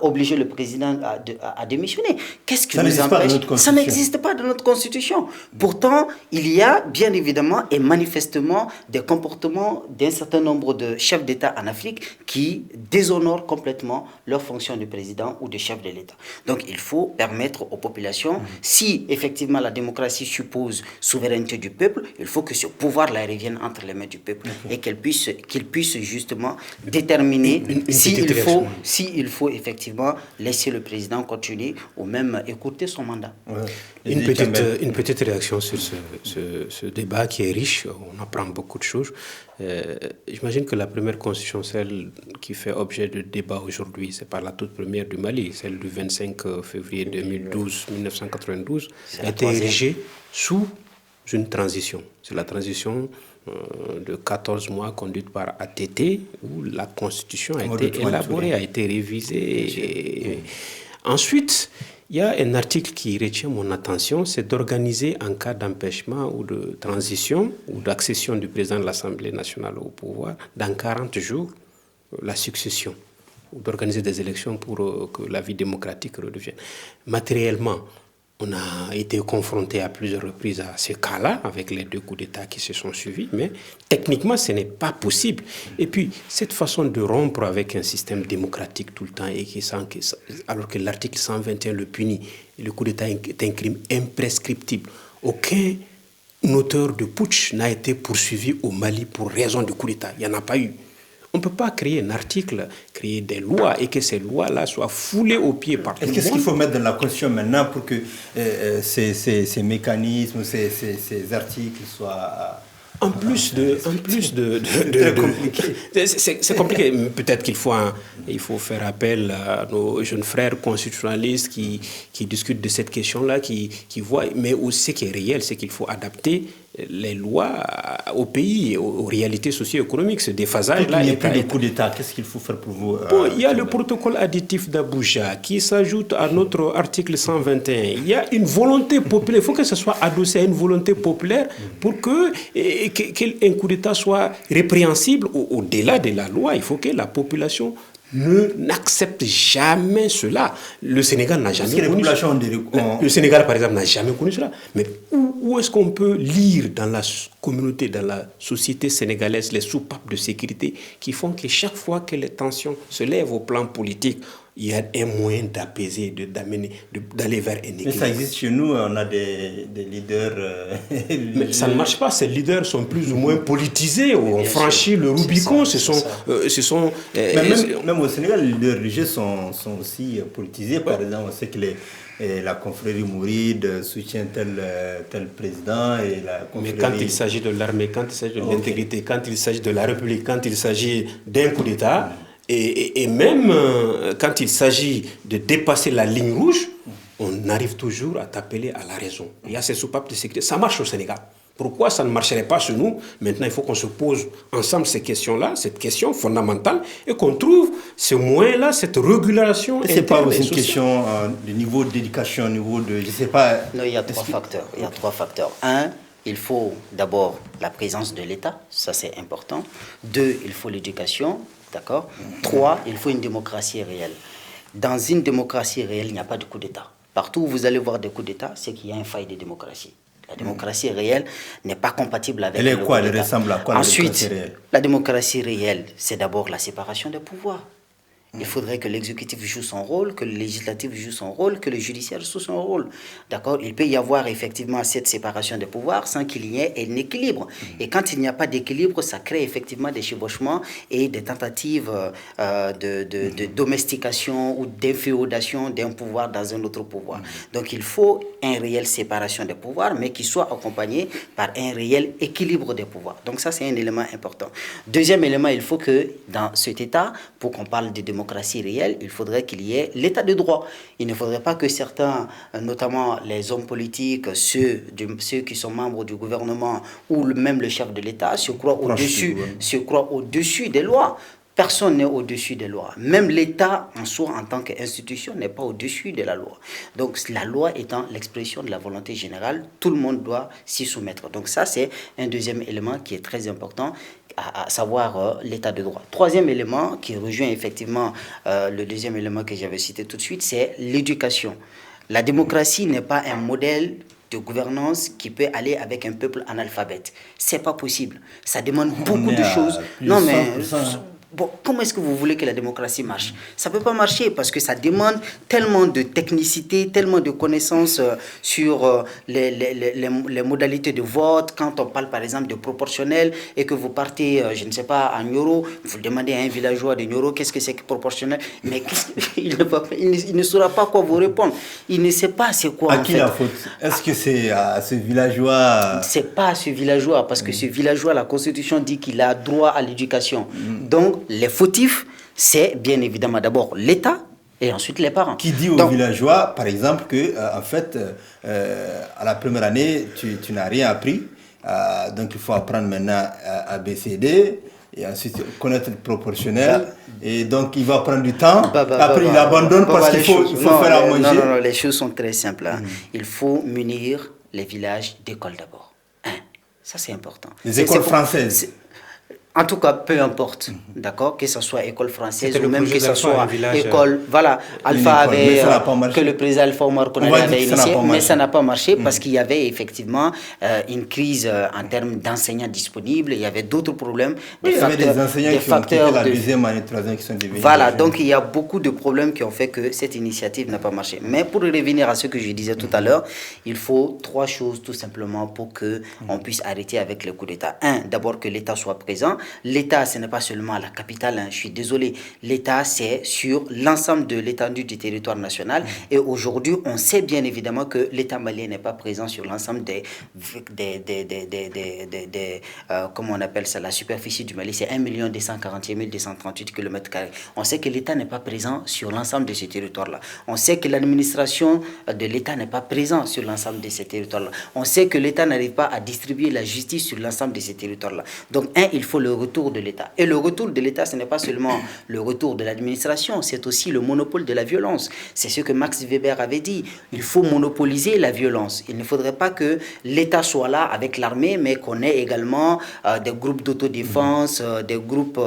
Speaker 2: obliger le président à démissionner. Qu'est-ce qui nous empêche? Ça n'existe pas dans notre constitution. Pourtant, il y a bien évidemment et manifestement des comportements d'un certain nombre de chefs d'État en Afrique qui déshonorent complètement leur fonction de président ou de chef de l'État. Donc il faut permettre aux populations, si effectivement la démocratie suppose souveraineté du peuple, il faut que ce pouvoir-là revienne entre les mains du peuple et qu'il puisse justement déterminer s'il faut effectivement laisser le président continuer ou même écouter son mandat.
Speaker 4: Une petite réaction sur ce débat qui est riche, on apprend beaucoup de choses. J'imagine que la première constitution, celle qui fait objet de débat aujourd'hui, c'est pas la toute première du Mali, celle du 25 février 1992, a été érigée sous une transition. C'est la transition de 14 mois conduite par ATT, où la constitution a été élaborée, a été révisée. Ensuite, il y a un article qui retient mon attention, c'est d'organiser en cas d'empêchement ou de transition ou d'accession du président de l'Assemblée nationale au pouvoir, dans 40 jours, la succession, ou d'organiser des élections pour que la vie démocratique redevienne. Matériellement, on a été confronté à plusieurs reprises à ce cas-là, avec les 2 coups d'État qui se sont suivis, mais techniquement, ce n'est pas possible. Et puis, cette façon de rompre avec un système démocratique tout le temps, alors que l'article 121 le punit, le coup d'État est un crime imprescriptible. Aucun auteur de putsch n'a été poursuivi au Mali pour raison de coup d'État. Il n'y en a pas eu. On ne peut pas créer un article, créer des lois et que ces lois-là soient foulées aux pieds par tout le monde.
Speaker 1: Qu'est-ce qu'il faut mettre dans la Constitution maintenant pour que ces mécanismes, ces articles soient...
Speaker 2: En plus de
Speaker 4: c'est compliqué. Peut-être qu'il faut faire appel à nos jeunes frères constitutionnalistes qui discutent de cette question-là, qui voient. Mais aussi, ce qui est réel, c'est qu'il faut adapter les lois au pays, aux réalités socio-économiques. Ce déphasage-là.
Speaker 1: Il n'y a plus de coup d'État. Qu'est-ce qu'il faut faire pour vous?
Speaker 4: Il y a le protocole additif d'Abuja qui s'ajoute à notre article 121. Il y a une volonté populaire. Il faut que ce soit adossé à une volonté populaire pour qu'un coup d'État soit répréhensible au-delà de la loi. Il faut que la population n'accepte jamais cela. Le Sénégal n'a jamais connu cela. Le Sénégal, par exemple, n'a jamais connu cela. Mais où est-ce qu'on peut lire dans la communauté, dans la société sénégalaise, les soupapes de sécurité qui font que chaque fois que les tensions se lèvent au plan politique, il y a un moyen d'apaiser, d'aller vers un équilibre.
Speaker 1: Mais ça existe chez nous, on a des leaders...
Speaker 4: Mais ça ne marche pas, ces leaders sont plus ou moins politisés, ont franchi le Rubicon,
Speaker 1: Même au Sénégal, les leaders religieux sont aussi politisés. Par exemple, on sait que la confrérie Mouride soutient tel président.
Speaker 4: Mais quand il s'agit de l'armée, quand il s'agit de l'intégrité, quand il s'agit de la République, quand il s'agit d'un coup d'État... Et même quand il s'agit de dépasser la ligne rouge, on arrive toujours à t'appeler à la raison. Il y a ces soupapes de sécurité. Ça marche au Sénégal. Pourquoi ça ne marcherait pas chez nous? Maintenant, il faut qu'on se pose ensemble ces questions-là, cette question fondamentale, et qu'on trouve ce moyen-là, cette régulation.
Speaker 1: Ce n'est pas aussi une question de niveau d'éducation, niveau de... Je sais pas...
Speaker 2: Non, il y a 3 facteurs. Un, il faut d'abord la présence de l'État, ça c'est important. 2, il faut l'éducation, d'accord. 3, il faut une démocratie réelle. Dans une démocratie réelle, il n'y a pas de coup d'État. Partout où vous allez voir des coups d'État, c'est qu'il y a une faille de démocratie. La démocratie réelle n'est pas compatible avec
Speaker 1: le coup d'État. Elle ressemble à quoi,
Speaker 2: Ensuite, la démocratie réelle, c'est d'abord la séparation des pouvoirs. Il faudrait que l'exécutif joue son rôle, que le législatif joue son rôle, que le judiciaire joue son rôle. D'accord? Il peut y avoir effectivement cette séparation des pouvoirs sans qu'il y ait un équilibre. Et quand il n'y a pas d'équilibre, ça crée effectivement des chevauchements et des tentatives de domestication ou d'inféodation d'un pouvoir dans un autre pouvoir. Donc il faut une réelle séparation des pouvoirs, mais qui soit accompagnée par un réel équilibre des pouvoirs. Donc ça, c'est un élément important. Deuxième élément, il faut que dans cet État, pour qu'on parle de démocratie réelle, il faudrait qu'il y ait l'état de droit. Il ne faudrait pas que certains, notamment les hommes politiques, ceux qui sont membres du gouvernement ou même le chef de l'État, se croient au-dessus des lois. Personne n'est au-dessus des lois. Même l'État en soi, en tant qu'institution, n'est pas au-dessus de la loi. Donc la loi étant l'expression de la volonté générale, tout le monde doit s'y soumettre. Donc ça, c'est un deuxième élément qui est très important, à savoir l'état de droit. Troisième élément qui rejoint effectivement le deuxième élément que j'avais cité tout de suite, c'est l'éducation. La démocratie n'est pas un modèle de gouvernance qui peut aller avec un peuple analphabète. C'est pas possible. Ça demande beaucoup de choses. Non mais... Bon, comment est-ce que vous voulez que la démocratie marche? Ça ne peut pas marcher parce que ça demande tellement de technicité, tellement de connaissances sur les modalités de vote. Quand on parle par exemple de proportionnel et que vous partez, je ne sais pas, à Nioro, vous demandez à un villageois de Nioro qu'est-ce que c'est que proportionnel, mais il ne saura pas quoi vous répondre. Il ne sait pas c'est quoi.
Speaker 1: À qui la faute? Est-ce que c'est à ce villageois?
Speaker 2: C'est pas à ce villageois parce que ce villageois, la Constitution dit qu'il a droit à l'éducation. Donc, les fautifs, c'est bien évidemment d'abord l'État et ensuite les parents.
Speaker 1: Qui dit aux villageois, par exemple, que en fait, à la première année, tu n'as rien appris, donc il faut apprendre maintenant ABCD, et ensuite connaître le proportionnel, et donc il va prendre du temps, après il abandonne parce qu'il faut faire à manger.
Speaker 2: Non, les choses sont très simples. Hein. Il faut munir les villages d'écoles d'abord. Ça c'est important.
Speaker 1: Les écoles françaises.
Speaker 2: En tout cas, peu importe, d'accord, que ce soit école française ou même que ce soit école, voilà, Alpha avait, que le président Alpha Omar Konaré avait initié, mais ça n'a pas marché parce qu'il y avait effectivement une crise en termes d'enseignants disponibles, il y avait d'autres problèmes,
Speaker 1: il y avait des enseignants qui ont quitté la deuxième année, troisième qui sont devenus.
Speaker 2: Voilà, donc il y a beaucoup de problèmes qui ont fait que cette initiative n'a pas marché. Mais pour revenir à ce que je disais tout à l'heure, il faut 3 choses tout simplement pour qu'on puisse arrêter avec le coup d'État. 1, d'abord que l'État soit présent. L'État, ce n'est pas seulement la capitale, hein, je suis désolé. L'État, c'est sur l'ensemble de l'étendue du territoire national. Et aujourd'hui, on sait bien évidemment que l'État malien n'est pas présent sur l'ensemble comment on appelle ça, la superficie du Mali, c'est 1 241 238 km². On sait que l'État n'est pas présent sur l'ensemble de ce territoire-là. On sait que l'administration de l'État n'est pas présente sur l'ensemble de ces territoires-là. On sait que l'État n'arrive pas à distribuer la justice sur l'ensemble de ces territoires-là. Donc, il faut le retour de l'État. Et le retour de l'État, ce n'est pas seulement le retour de l'administration, c'est aussi le monopole de la violence. C'est ce que Max Weber avait dit. Il faut monopoliser la violence. Il ne faudrait pas que l'État soit là avec l'armée, mais qu'on ait également des groupes d'autodéfense, des groupes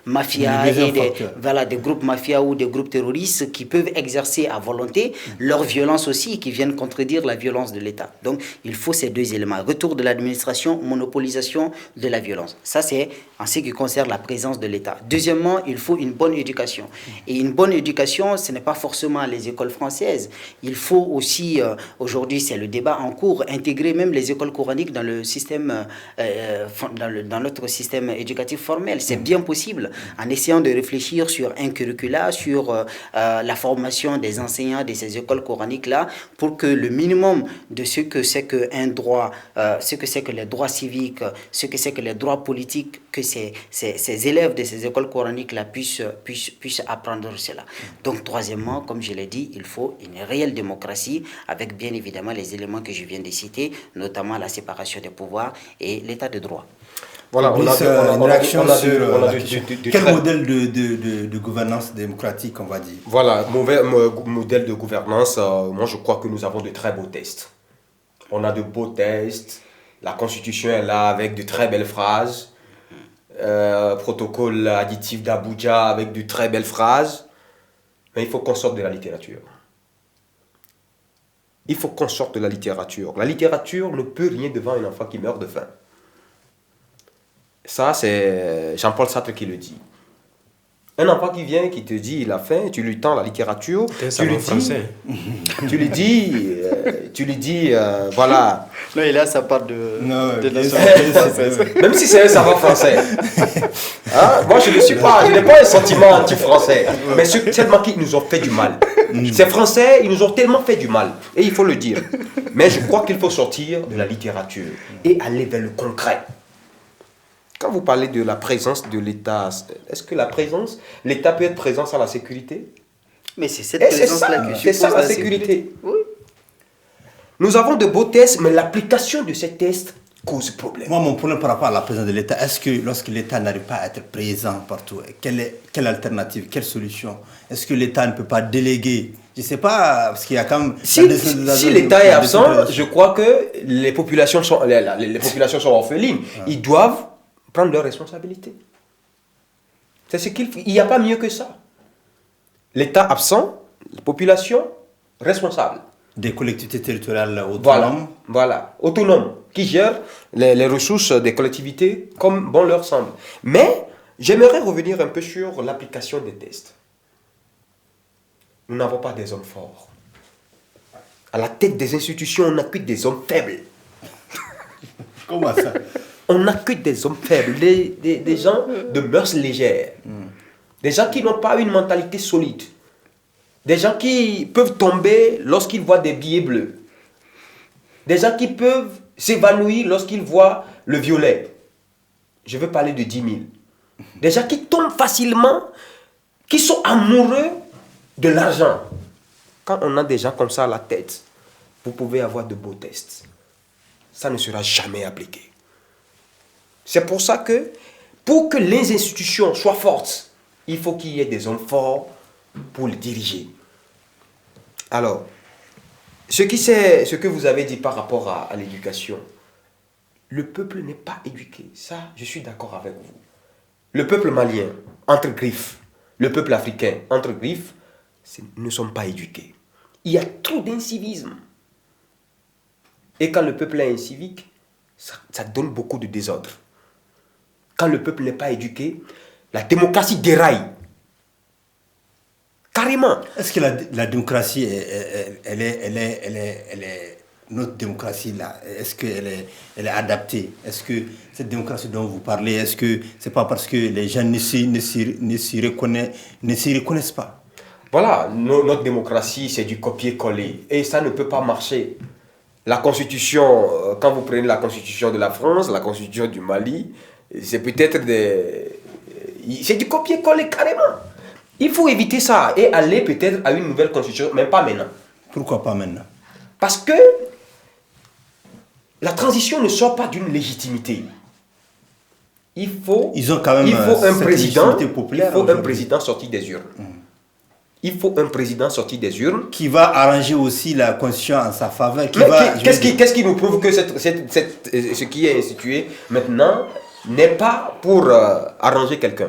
Speaker 2: mafias, des groupes mafias ou des groupes terroristes qui peuvent exercer à volonté leur violence aussi, qui viennent contredire la violence de l'État. Donc, il faut ces 2 éléments. Retour de l'administration, monopolisation de la violence. Ça, c'est en ce qui concerne la présence de l'État. Deuxièmement, il faut une bonne éducation. Et une bonne éducation, ce n'est pas forcément les écoles françaises. Il faut aussi, aujourd'hui, c'est le débat en cours, intégrer même les écoles coraniques dans le système, dans notre système éducatif formel. C'est bien possible, en essayant de réfléchir sur un curricula, sur la formation des enseignants de ces écoles coraniques-là, pour que le minimum de ce que c'est qu'un droit, ce que c'est que les droits civiques, ce que c'est que les droits politiques, que ces élèves de ces écoles coraniques-là puissent apprendre cela. Donc, troisièmement, comme je l'ai dit, il faut une réelle démocratie avec bien évidemment les éléments que je viens de citer, notamment la séparation des pouvoirs et l'état de droit.
Speaker 1: Voilà, on a une réaction sur quel modèle de gouvernance démocratique, on va dire.
Speaker 3: Voilà, modèle de gouvernance, moi je crois que nous avons de très beaux tests. On a de beaux tests. La Constitution est là avec de très belles phrases. Protocole additif d'Abuja avec de très belles phrases. Mais il faut qu'on sorte de la littérature. Il faut qu'on sorte de la littérature. La littérature ne peut rien devant un enfant qui meurt de faim. Ça, c'est Jean-Paul Sartre qui le dit. Un enfant qui vient, qui te dit il a faim, tu lui tends la littérature, tu lui dis, voilà.
Speaker 5: Non, il a sa part de la
Speaker 3: française. Même si c'est un savant français. Hein? Moi, je n'ai pas un sentiment anti-français. Mais c'est tellement qu'ils nous ont fait du mal. Ces Français, ils nous ont tellement fait du mal. Et il faut le dire. Mais je crois qu'il faut sortir de la littérature et aller vers le concret. Quand vous parlez de la présence de l'État, est-ce que l'État peut être présent à la sécurité?
Speaker 5: Mais c'est cette présence-là que
Speaker 3: c'est ça la sécurité.
Speaker 5: Oui.
Speaker 3: Nous avons de beaux tests, mais l'application de ces tests cause problème.
Speaker 1: Moi, mon problème par rapport à la présence de l'État, est-ce que lorsque l'État n'arrive pas à être présent partout, quelle alternative, quelle solution? Est-ce que l'État ne peut pas déléguer? Je ne sais pas, parce qu'il y a quand même...
Speaker 3: Si l'État est absent, je crois que les populations sont orphelines. Ouais. Ils doivent prendre leurs responsabilités. C'est ce qu'il faut. Il n'y a pas mieux que ça. L'État absent, la population responsable.
Speaker 1: Des collectivités territoriales autonomes.
Speaker 3: Voilà, autonomes, qui gèrent les ressources des collectivités comme bon leur semble. Mais j'aimerais revenir un peu sur l'application des tests. Nous n'avons pas des hommes forts. À la tête des institutions, on n'a que des hommes faibles.
Speaker 1: Comment ça?
Speaker 3: On n'a que des hommes faibles, des gens de mœurs légères, des gens qui n'ont pas une mentalité solide, des gens qui peuvent tomber lorsqu'ils voient des billets bleus, des gens qui peuvent s'évanouir lorsqu'ils voient le violet. Je veux parler de 10 000. Des gens qui tombent facilement, qui sont amoureux de l'argent. Quand on a des gens comme ça à la tête, vous pouvez avoir de beaux tests. Ça ne sera jamais appliqué. C'est pour ça que, pour que les institutions soient fortes, il faut qu'il y ait des hommes forts pour les diriger. Alors, ce que vous avez dit par rapport à l'éducation, le peuple n'est pas éduqué. Ça, je suis d'accord avec vous. Le peuple malien, entre griffes, le peuple africain, entre griffes, ne sont pas éduqués. Il y a trop d'incivisme. Et quand le peuple est incivique, ça donne beaucoup de désordre. Quand le peuple n'est pas éduqué, la démocratie déraille. Carrément.
Speaker 1: Est-ce que la démocratie, notre démocratie là, est-ce qu'elle est adaptée? Est-ce que cette démocratie dont vous parlez, est-ce que c'est pas parce que les gens ne s'y reconnaissent pas?
Speaker 3: Voilà, notre démocratie, c'est du copier-coller. Et ça ne peut pas marcher. La constitution, quand vous prenez la constitution de la France, la constitution du Mali, c'est peut-être c'est du copier-coller carrément. Il faut éviter ça et aller peut-être à une nouvelle constitution, mais pas maintenant.
Speaker 1: Pourquoi pas maintenant?
Speaker 3: Parce que la transition ne sort pas d'une légitimité.
Speaker 1: Ils ont quand même
Speaker 3: un président,
Speaker 1: populaire.
Speaker 3: Il faut un président sorti des urnes. Il faut un président sorti des urnes.
Speaker 1: Qui va arranger aussi la constitution en sa faveur.
Speaker 3: Qu'est-ce qui nous prouve que ce qui est institué maintenant n'est pas pour arranger quelqu'un?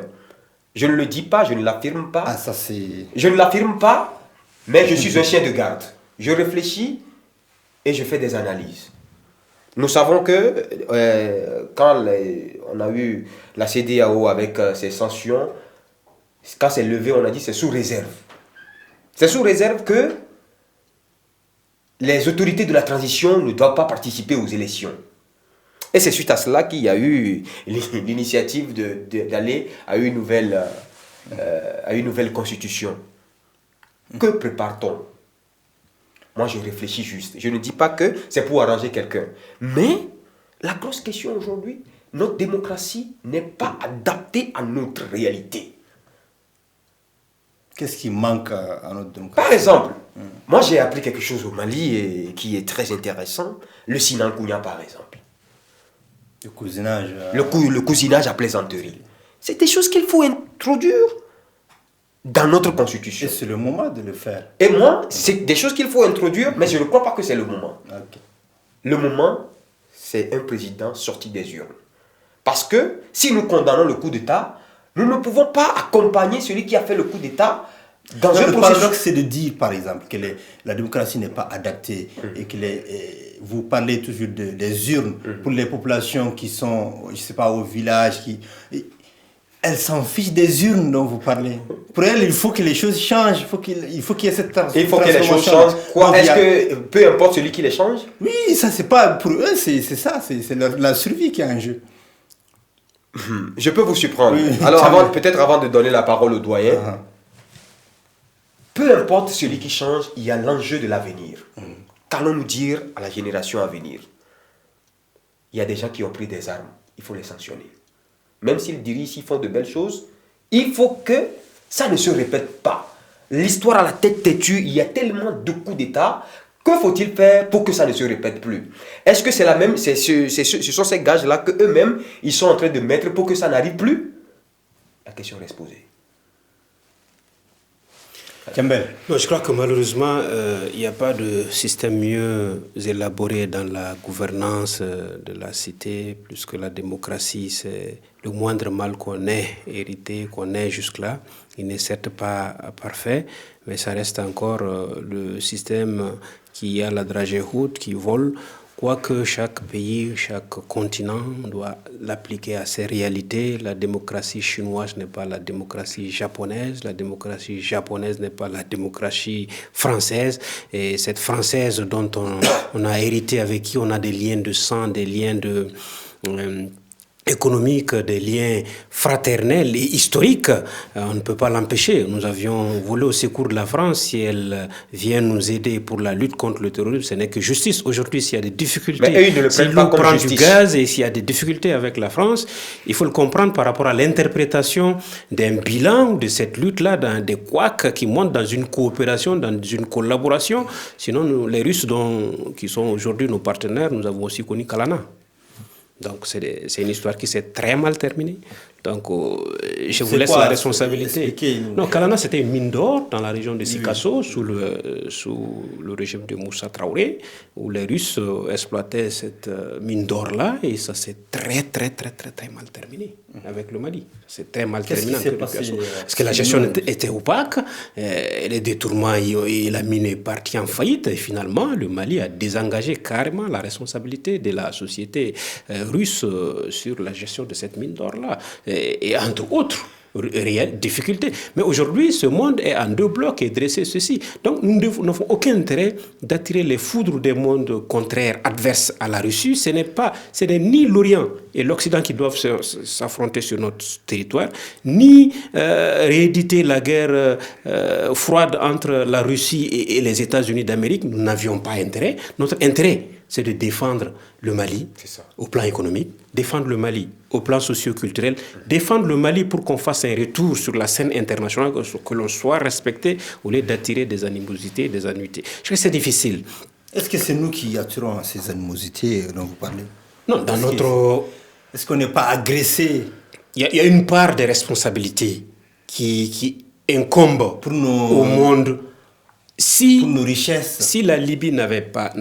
Speaker 3: Je ne le dis pas, je ne l'affirme pas.
Speaker 1: Ah, ça c'est...
Speaker 3: Je ne l'affirme pas, mais je suis un chien de garde. Je réfléchis et je fais des analyses. Nous savons que quand on a eu la CEDEAO avec ses sanctions, quand c'est levé, on a dit c'est sous réserve. C'est sous réserve que les autorités de la transition ne doivent pas participer aux élections. Et c'est suite à cela qu'il y a eu l'initiative d'aller à une nouvelle constitution. Que prépare-t-on? Moi, je réfléchis juste. Je ne dis pas que c'est pour arranger quelqu'un. Mais la grosse question aujourd'hui, notre démocratie n'est pas adaptée à notre réalité.
Speaker 1: Qu'est-ce qui manque à notre démocratie?
Speaker 3: Par exemple, moi j'ai appris quelque chose au Mali et qui est très intéressant. Le Sinankunya, par exemple.
Speaker 1: Le cousinage.
Speaker 3: Le cousinage à plaisanterie. C'est des choses qu'il faut introduire dans notre constitution.
Speaker 1: Et c'est le moment de le faire.
Speaker 3: Et moi, c'est des choses qu'il faut introduire, mais je ne crois pas que c'est le moment.
Speaker 1: Okay.
Speaker 3: Le moment, c'est un président sorti des urnes. Parce que si nous condamnons le coup d'État, nous ne pouvons pas accompagner celui qui a fait le coup d'État dans un processus. Le
Speaker 1: paradoxe, c'est de dire, par exemple, que la démocratie n'est pas adaptée et que vous parlez toujours des urnes pour les populations qui sont, je ne sais pas, au village. Elles s'en fichent des urnes dont vous parlez. Pour elles, il faut que les choses changent. Il faut qu'il y ait cette transformation. Il faut que les choses changent.
Speaker 3: Quoi? Est-ce que peu importe celui qui les change?
Speaker 1: Oui, ça, c'est pas pour eux, c'est ça. C'est la survie qui est en jeu.
Speaker 3: Je peux vous surprendre. Oui, alors, peut-être avant de donner la parole au doyen, peu importe celui qui change, il y a l'enjeu de l'avenir. Qu'allons-nous dire à la génération à venir? Il y a des gens qui ont pris des armes. Il faut les sanctionner. Même s'ils dirigent, s'ils font de belles choses, il faut que ça ne se répète pas. L'histoire à la tête têtue, il y a tellement de coups d'État. Que faut-il faire pour que ça ne se répète plus? Est-ce que c'est la même, ce sont ces gages-là qu'eux-mêmes, ils sont en train de mettre pour que ça n'arrive plus? La question reste posée.
Speaker 4: Non, je crois que malheureusement, il n'y a pas de système mieux élaboré dans la gouvernance de la cité, plus que la démocratie. C'est le moindre mal qu'on ait hérité, qu'on ait jusque-là. Il n'est certes pas parfait, mais ça reste encore le système qui a la dragée haute, qui vole. Quoique chaque pays, chaque continent doit l'appliquer à ses réalités. La démocratie chinoise n'est pas la démocratie japonaise. La démocratie japonaise n'est pas la démocratie française. Et cette française dont on a hérité, avec qui on a des liens de sang, des liens économiques, des liens fraternels et historiques, on ne peut pas l'empêcher. Nous avions volé au secours de la France. Si elle vient nous aider pour la lutte contre le terrorisme, ce n'est que justice. Aujourd'hui, s'il y a des difficultés, s'il nous prend du gaz et s'il y a des difficultés avec la France, il faut le comprendre par rapport à l'interprétation d'un bilan de cette lutte-là, dans des couacs qui montent dans une coopération, dans une collaboration. Sinon, les Russes, qui sont aujourd'hui nos partenaires, nous avons aussi connu Kalana. Donc, c'est une histoire qui s'est très mal terminée. Donc, je vous laisse la responsabilité. Non, Kalana, c'était une mine d'or dans la région de Sikasso, sous le régime de Moussa Traoré, où les Russes exploitaient cette mine d'or-là, et ça s'est très mal terminé avec le Mali. C'est très mal terminé. Parce que la gestion était opaque, les détournements et la mine est partie en faillite, et finalement, le Mali a désengagé carrément la responsabilité de la société russe sur la gestion de cette mine d'or-là. Et entre autres réelles difficultés. Mais aujourd'hui, ce monde est en deux blocs et dressé ceci. Donc, nous n'avons aucun intérêt d'attirer les foudres des mondes contraires, adverses à la Russie. Ce n'est ni l'Orient et l'Occident qui doivent s'affronter sur notre territoire, ni rééditer la guerre froide entre la Russie et les États-Unis d'Amérique. Nous n'avions pas intérêt. Notre intérêt, c'est de défendre le Mali au plan économique, défendre le Mali au plan socio-culturel, défendre le Mali pour qu'on fasse un retour sur la scène internationale, que l'on soit respecté au lieu d'attirer des animosités, des annuités. Je crois que c'est difficile.
Speaker 1: Est-ce que c'est nous qui attirons ces animosités dont vous parlez?
Speaker 4: Non, dans notre...
Speaker 1: Est-ce qu'on n'est pas agressé?
Speaker 4: Il y a une part des responsabilités qui incombe au monde.
Speaker 1: Pour nos richesses.
Speaker 4: Si la Libye n'avait pas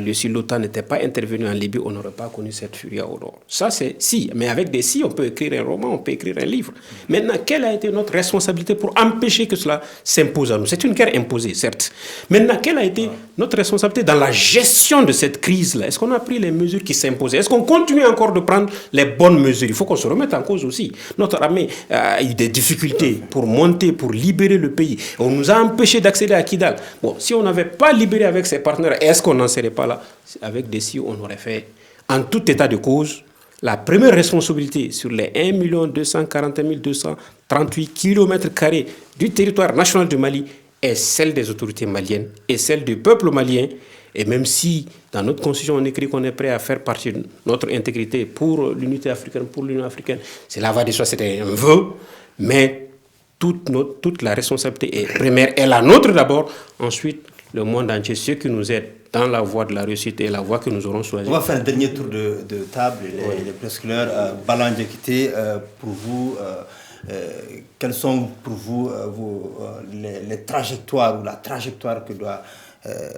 Speaker 4: lieu, si l'OTAN n'était pas intervenu en Libye, on n'aurait pas connu cette furia au nord. Ça, c'est si. Mais avec des si, on peut écrire un roman, on peut écrire un livre. Maintenant, quelle a été notre responsabilité pour empêcher que cela s'impose à nous? C'est une guerre imposée, certes. Maintenant, quelle a été notre responsabilité dans la gestion de cette crise-là? Est-ce qu'on a pris les mesures qui s'imposaient? Est-ce qu'on continue encore de prendre les bonnes mesures? Il faut qu'on se remette en cause aussi. Notre armée a eu des difficultés pour monter, pour libérer le pays. On nous a empêchés d'accéder à Kidal. Bon, si on n'avait pas libéré avec ses partenaires, est-ce qu'on n'en serait pas là? Avec des si, on aurait fait, en tout état de cause, la première responsabilité sur les 1 240 238 km² du territoire national du Mali est celle des autorités maliennes et celle du peuple malien. Et même si, dans notre constitution, on écrit qu'on est prêt à faire partie de notre intégrité pour l'unité africaine, pour l'Union africaine, cela va de soi, c'était un vœu, mais toute la responsabilité première est la nôtre d'abord, ensuite le monde entier, ceux qui nous aident dans la voie de la réussite et la voie que nous aurons choisie.
Speaker 1: On va faire un dernier tour de table, il est presque l'heure. Balan Diakité, pour vous, quelles sont pour vous les trajectoires ou la trajectoire que doit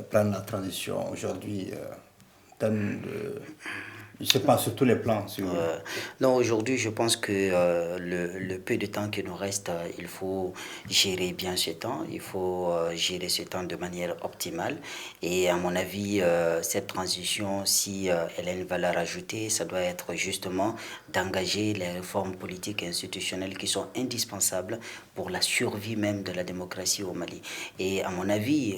Speaker 1: prendre la transition aujourd'hui en termes Je ne sais pas, sur tous les plans.
Speaker 2: Non, aujourd'hui, je pense que le peu de temps qui nous reste, il faut gérer bien ce temps. Il faut gérer ce temps de manière optimale. Et à mon avis, cette transition, si elle a une valeur ajoutée, ça doit être justement d'engager les réformes politiques et institutionnelles qui sont indispensables pour la survie même de la démocratie au Mali. Et à mon avis,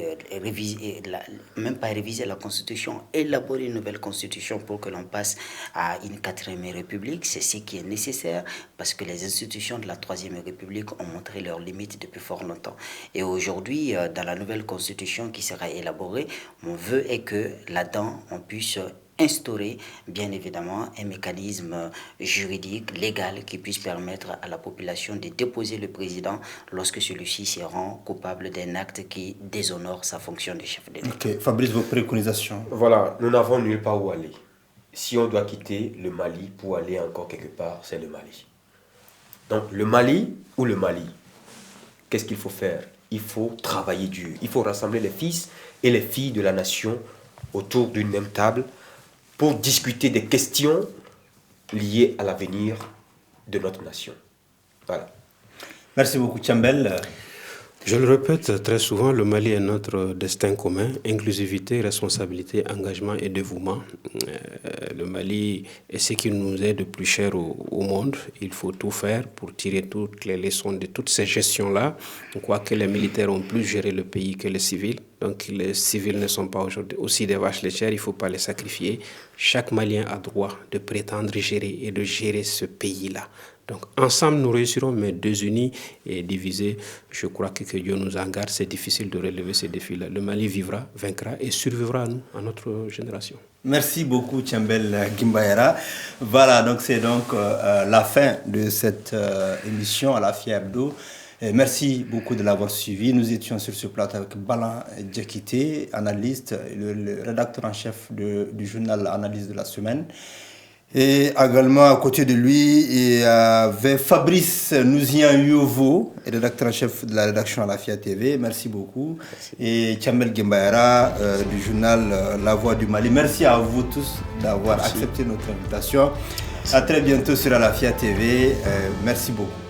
Speaker 2: même pas réviser la Constitution, élaborer une nouvelle Constitution pour que l'on passe à une 4e République, c'est ce qui est nécessaire parce que les institutions de la 3e République ont montré leurs limites depuis fort longtemps. Et aujourd'hui, dans la nouvelle Constitution qui sera élaborée, mon vœu est que là-dedans, on puisse instaurer bien évidemment un mécanisme juridique, légal qui puisse permettre à la population de déposer le président lorsque celui-ci se rend coupable d'un acte qui déshonore sa fonction de chef d'État.
Speaker 1: Ok, Fabrice, vos préconisations?
Speaker 3: Voilà, nous n'avons nulle part où aller. Si on doit quitter le Mali pour aller encore quelque part, c'est le Mali. Donc le Mali ou le Mali, qu'est-ce qu'il faut faire? Il faut travailler dur. Il faut rassembler les fils et les filles de la nation autour d'une même table pour discuter des questions liées à l'avenir de notre nation. Voilà.
Speaker 1: Merci beaucoup, Thiambel.
Speaker 4: Je le répète très souvent, le Mali est notre destin commun, inclusivité, responsabilité, engagement et dévouement. Le Mali est ce qui nous est de plus cher au monde. Il faut tout faire pour tirer toutes les leçons de toutes ces gestions-là. On croit que les militaires ont plus géré le pays que les civils. Donc les civils ne sont pas aujourd'hui aussi des vaches laitières, il ne faut pas les sacrifier. Chaque Malien a droit de prétendre gérer et de gérer ce pays-là. Donc ensemble nous réussirons, mais désunis et divisés, je crois que Dieu nous en garde, c'est difficile de relever ces défis-là. Le Mali vivra, vaincra et survivra à nous, à notre génération.
Speaker 1: Merci beaucoup Thiambel Guimbayara. Voilà, donc c'est donc la fin de cette émission à la FIA Hebdo. Merci beaucoup de l'avoir suivi. Nous étions sur ce plateau avec Balan Diakité, analyste, le rédacteur en chef du journal Analyse de la semaine. Et également à côté de lui, il y avait Fabrice Nouzian-Yovo, rédacteur en chef de la rédaction à la FIA TV. Merci beaucoup. Merci. Et Thiambel Guimbayara du journal La Voix du Mali. Merci à vous tous d'avoir accepté notre invitation. Merci. À très bientôt sur la FIA TV. Merci beaucoup.